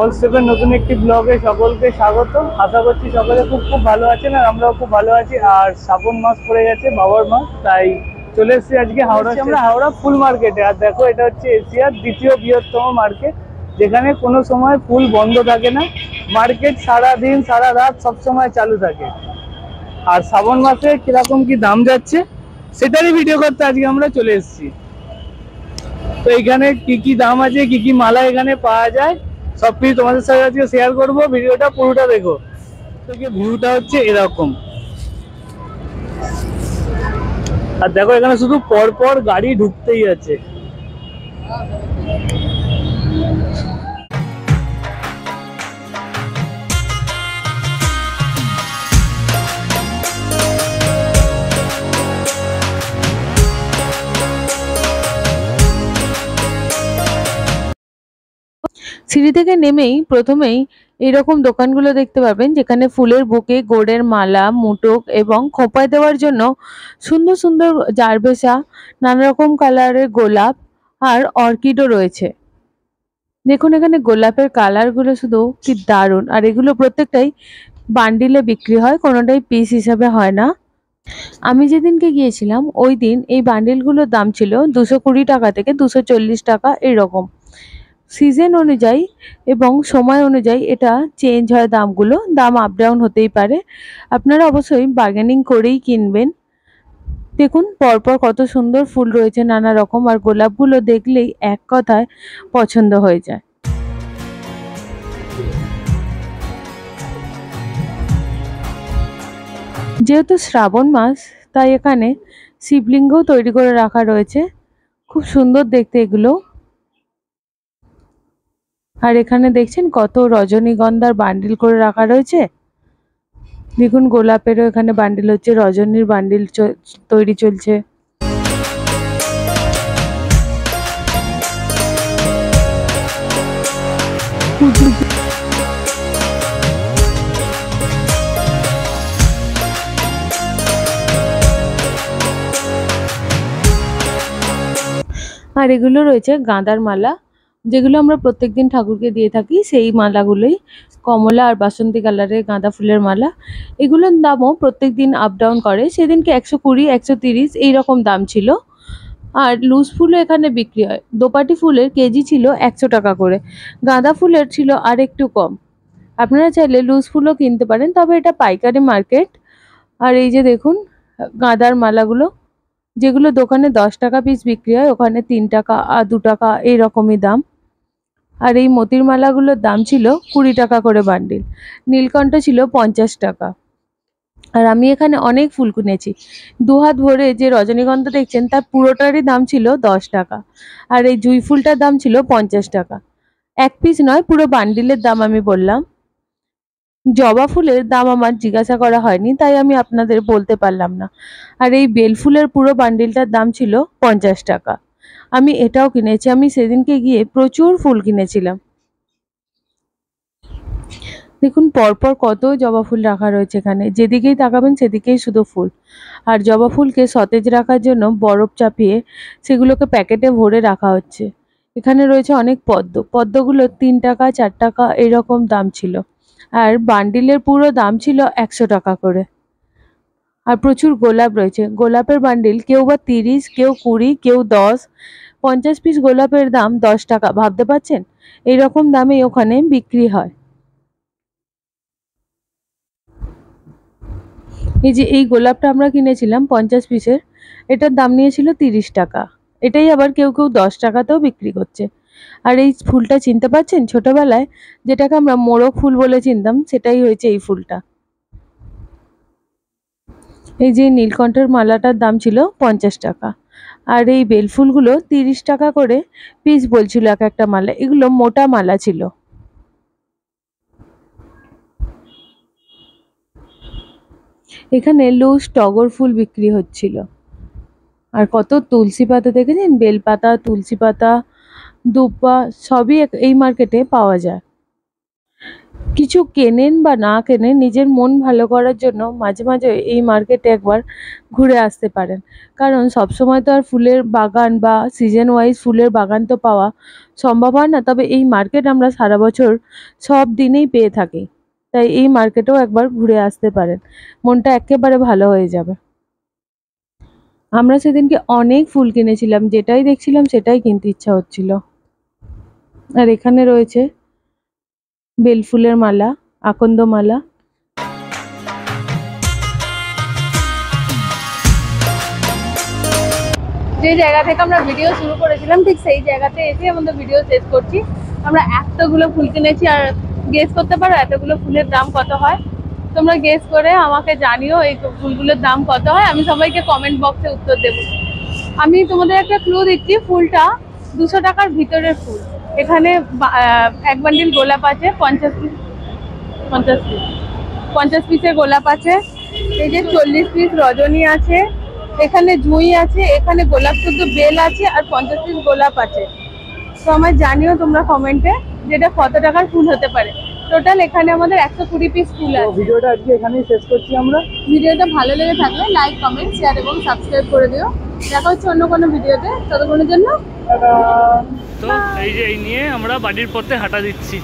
All স্টেপের নতুন একটি ব্লগে সকলকে স্বাগত। আশা করছি সকলে খুব খুব ভালো আছেন, আর আমরাও খুব ভালো আছি। আর শ্রাবণ মাস পড়ে গেছে, বাবার মাস, তাই চলে এসেছি আজকে হাওড়া। আমরা হাওড়া ফুল মার্কেটে। আর দেখো, এটা হচ্ছে এশিয়ার দ্বিতীয় বৃহত্তম মার্কেট, যেখানে কোনো সময় ফুল বন্ধ থাকে না। মার্কেট সারা দিন সারা রাত সব সময় চালু থাকে। আর শ্রাবণ মাসে কিরকম কি দাম যাচ্ছে সেটারই ভিডিও করতে আজকে আমরা চলে এসেছি। তো এখানে কি কি দাম আছে, কি কি মালা এখানে পাওয়া যায়, সবকিছু তোমাদের সাথে আজকে শেয়ার করবো। ভিডিওটা পুরোটা দেখো। ভিউটা হচ্ছে এরকম। আর দেখো, এখানে শুধু পর পর গাড়ি ঢুকতেই আছে। সিঁড়ি থেকে নেমেই প্রথমেই এরকম দোকানগুলো দেখতে পাবেন, যেখানে ফুলের বুকে, গোড়ের মালা, মুটুক এবং খোঁপায় দেওয়ার জন্য সুন্দর সুন্দর জারবেসা, নানা রকম কালারের গোলাপ আর অর্কিডও রয়েছে। দেখুন এখানে গোলাপের কালারগুলো শুধু কি দারুণ! আর এগুলো প্রত্যেকটাই বান্ডিলে বিক্রি হয়, কোনোটাই পিস হিসাবে হয় না। আমি যেদিনকে গিয়েছিলাম ওই দিন এই বান্ডিলগুলোর দাম ছিল 220 টাকা থেকে 240 টাকা এরকম। সিজন অনুযায়ী এবং সময় অনুযায়ী এটা চেঞ্জ হয়, দাম আপ ডাউন হতেই পারে। আপনারা অবশ্যই বার্গেনিং করেই কিনবেন। দেখুন পরপর কত সুন্দর ফুল রয়েছে নানা রকম, আর গোলাপগুলো দেখলেই এক কথায় পছন্দ হয়ে যায়। যেহেতু শ্রাবণ মাস, তাই এখানে শিবলিঙ্গও তৈরি করে রাখা রয়েছে, খুব সুন্দর দেখতে এগুলো। আর এখানে দেখছেন কত রজনীগন্ধার বান্ডিল করে রাখা রয়েছে। দেখুন গোলাপেরও এখানে বান্ডিল হচ্ছে, রজনীর বান্ডিল তৈরি চলছে। আর এগুলো রয়েছে গাঁদার মালা, যেগুলো আমরা প্রত্যেকদিন ঠাকুরকে দিয়ে থাকি, সেই মালাগুলোই। কমলা আর বাসন্তী কালারের গাঁদা ফুলের মালা, এগুলোর দামও প্রত্যেকদিন আপ ডাউন করে। সেদিনকে 120, 130 এইরকম দাম ছিল। আর লুজ ফুলও এখানে বিক্রি হয়। দোপাটি ফুলের কেজি ছিল 100 টাকা করে, গাঁদা ফুলের ছিল আর একটু কম। আপনারা চাইলে লুজ ফুলও কিনতে পারেন, তবে এটা পাইকারি মার্কেট। আর এই যে দেখুন গাঁদার মালাগুলো, যেগুলো দোকানে 10 টাকা পিস বিক্রি হয়, ওখানে 3 টাকা আর 2 টাকা এইরকমই দাম। আর এই মতির মালাগুলোর দাম ছিল 20 টাকা করে বান্ডিল। নীলকণ্ঠ ছিল 50 টাকা। আর আমি এখানে অনেক ফুল কিনেছি। 2 হাত ভরে যে রজনীগন্ধা দেখছেন তার পুরোটারই দাম ছিল 10 টাকা। আর এই জুঁই ফুলটার দাম ছিল 50 টাকা। এক পিস নয়, পুরো বান্ডিলের দাম আমি বললাম। জবা ফুলের দাম আমার জিজ্ঞাসা করা হয়নি, তাই আমি আপনাদের বলতে পারলাম না। আর এই বেল ফুলের পুরো বান্ডিলটার দাম ছিল 50 টাকা। আমি এটাও কিনেছি। আমি সেদিনকে গিয়ে প্রচুর ফুল কিনেছিলাম। দেখুন পরপর কত জবা ফুল রাখা রয়েছে এখানে, যেদিকেই তাকাবেন সেদিকেই শুধু ফুল। আর জবা ফুলকে সতেজ রাখার জন্য বরফ চাপিয়ে সেগুলোকে প্যাকেটে ভরে রাখা হচ্ছে। এখানে রয়েছে অনেক পদ্ম, পদ্মগুলো 3 টাকা 4 টাকা এরকম দাম ছিল। আর বান্ডিলের পুরো দাম ছিল 100 টাকা করে। আর প্রচুর গোলাপ রয়েছে, গোলাপের বান্ডিল কেউ বা 30, কেউ 20, কেউ 10। 50 পিস গোলাপের দাম 10 টাকা, ভাবতে পারছেন? এইরকম দামে ওখানে বিক্রি হয়। এই যে এই গোলাপটা আমরা কিনেছিলাম 50 পিসের, এটার দাম নিয়েছিল 30 টাকা। এটাই আবার কেউ কেউ 10 টাকাতেও বিক্রি করছে। আর এই ফুলটা চিনতে পারছেন? ছোটবেলায় যেটাকে আমরা মোরগ ফুল বলে চিনতাম, সেটাই হয়েছে এই ফুলটা। এই যে নীলকণ্ঠের মালাটার দাম ছিল 50 টাকা। আর এই বেলফুলগুলো 30 টাকা করে পিস বলছিল এক একটা মালা। এগুলো মোটা মালা ছিল। এখানে লুজ টগর ফুল বিক্রি হচ্ছিল। আর কত তুলসী পাতা দেখেছেন? বেলপাতা, তুলসী পাতা, দুব্বা সবই এই মার্কেটে পাওয়া যায়। কিছু কেনেন বা না কেনেন, নিজের মন ভালো করার জন্য মাঝে মাঝে এই মার্কেটে একবার ঘুরে আসতে পারেন। কারণ সবসময় তো আর ফুলের বাগান বা সিজন ওয়াইজ ফুলের বাগান তো পাওয়া সম্ভব হয় না, তবে এই মার্কেট আমরা সারা বছর সব দিনেই পেয়ে থাকি। তাই এই মার্কেটেও একবার ঘুরে আসতে পারেন, মনটা একেবারে ভালো হয়ে যাবে। আমরা সেদিনকে অনেক ফুল কিনেছিলাম, যেটাই দেখছিলাম সেটাই কিনতে ইচ্ছা হচ্ছিল। আর এখানে রয়েছে বেলফুলের মালা, আকন্দ মালা। যে জায়গা থেকে আমরা ভিডিও শুরু করেছিলাম ঠিক সেই জায়গাতে এসে আমাদের ভিডিও শেষ করছি। আমরা এতগুলো ফুল কিনেছি, আর গেস করতে পারো এতগুলো ফুলের দাম কত হয়? তোমরা গেস করে আমাকে জানিও এই ফুলগুলোর দাম কত হয়। আমি সবাইকে কমেন্ট বক্সে উত্তর দেবো। আমি তোমাদের একটা ক্লু দিচ্ছি, ফুলটা 200 টাকার ভিতরের ফুল। এখানে এক বান্ডিল গোলাপ আছে, 50 পিসের গোলাপ আছে, এই যে 40 পিস রজনী আছে, এখানে জুঁই আছে, এখানে গোলাপ শুদ্ধ বেল আছে, আর 50 পিস গোলাপ আছে। তো আমায় জানিও তোমরা কমেন্টে যেটা কত টাকার ফুল হতে পারে। টোটাল এখানে আমাদের 120 পিস ফুল আছে। ভিডিওটা আজকে এখানেই শেষ করছি আমরা। ভিডিওটা ভালো লেগে থাকলে লাইক, কমেন্ট, শেয়ার এবং সাবস্ক্রাইব করে দিও। দেখা হচ্ছে অন্য কোনো ভিডিওতে, ততক্ষণের জন্য তো এই যে এই নিয়ে আমরা বাড়ির পথে হাঁটা দিচ্ছি।